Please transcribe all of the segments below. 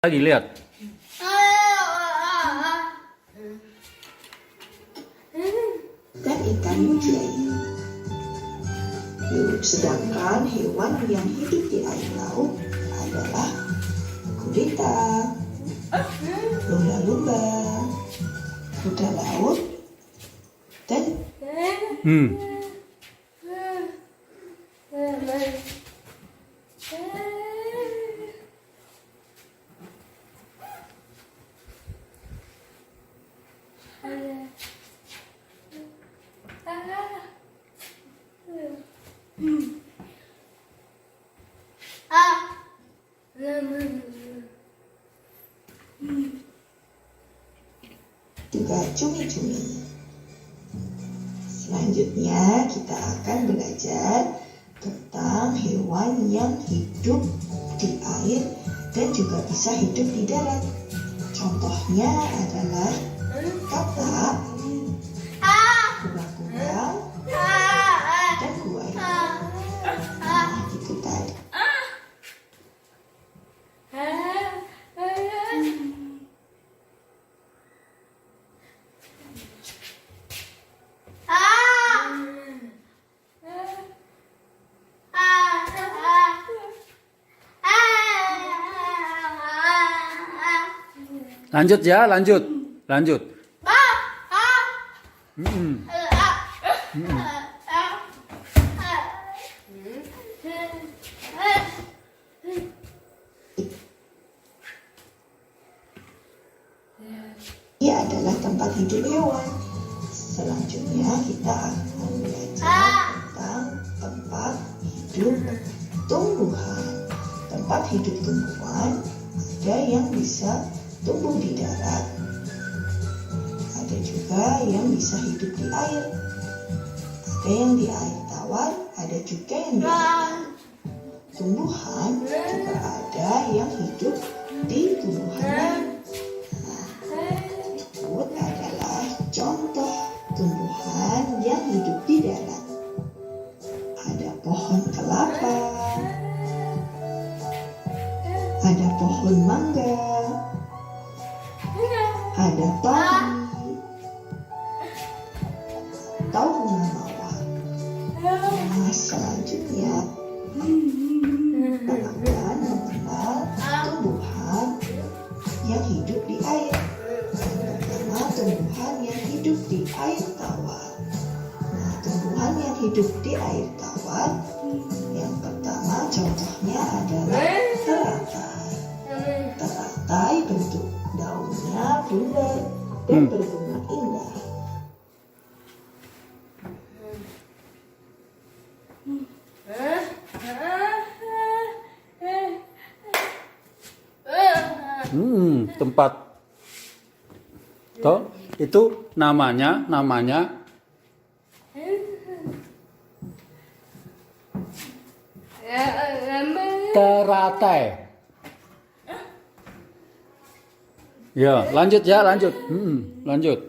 Lagi lihat. Dan ikan mujair. Sedangkan hewan yang hidup di air laut adalah gurita, lumba-lumba, kuda laut, dan juga cumi-cumi. Selanjutnya kita akan belajar tentang hewan yang hidup di air dan juga bisa hidup di darat. Contohnya adalah katak, kura-kura, dan buaya. Nah, itu tadi. Lanjut ya, lanjut. Ini adalah tempat hidup hewan. Selanjutnya kita akan belajar tentang tempat hidup tumbuhan. Tempat hidup tumbuhan ada yang bisa tumbuh di darat, ada juga yang bisa hidup di air, ada yang di air tawar, ada juga yang di air. Tumbuhan juga ada yang hidup di tumbuhan lain. Tersebut adalah contoh tumbuhan yang hidup di darat. Ada pohon kelapa, ada pohon mangga, ada topi, atau bunga mawar. Nah, selanjutnya kita akan mengenal tumbuhan yang hidup di air. Pertama, tumbuhan yang hidup di air tawar. Nah, tumbuhan yang hidup di air tawar, yang pertama contohnya adalah teratai. Teratai bentuk daunnya bulat dan berbunga indah. Tempat. Toh, itu namanya teratai. Ya, lanjut. Lanjut.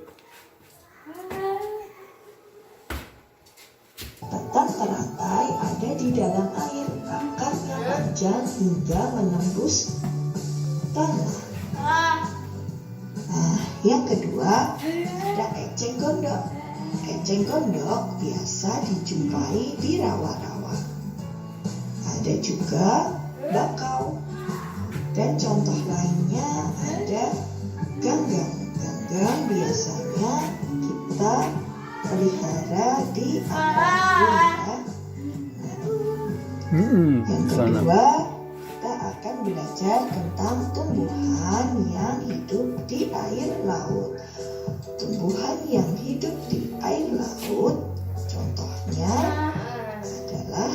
Batang teratai ada di dalam air, akarnya panjang hingga menembus tanah. Nah, yang kedua ada eceng gondok. Eceng gondok biasa dijumpai di rawa-rawa. Ada juga bakau. Dan contoh lainnya ada ganggang. Ganggang biasanya kita pelihara di aquarium. Yang kedua, kita akan belajar tentang tumbuhan yang hidup di air laut. Tumbuhan yang hidup di air laut, contohnya adalah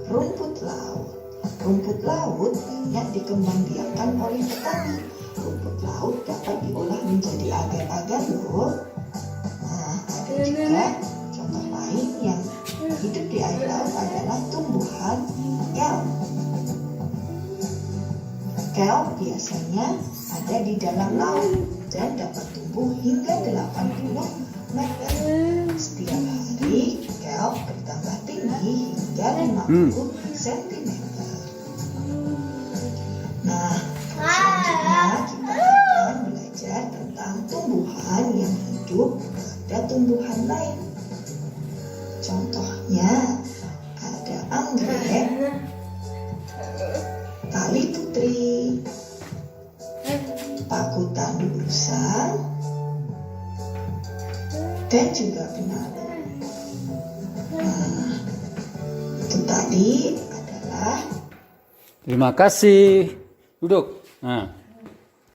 rumput laut. Rumput laut banyak dikembangbiakan oleh petani. Rumput laut dapat diolah menjadi agar-agar loh. Nah, ada juga contoh lain yang hidup di air laut adalah tumbuhan kelp. Kelp biasanya ada di dalam laut dan dapat tumbuh hingga 80 meter. Setiap hari kelp bertambah tinggi hingga 50 cm. Nah, selanjutnya hidup pada tumbuhan lain. Contohnya ada anggrek, tali putri, pakutan usang, dan juga benalu. Nah, itu tadi adalah Terima kasih. Duduk. Nah.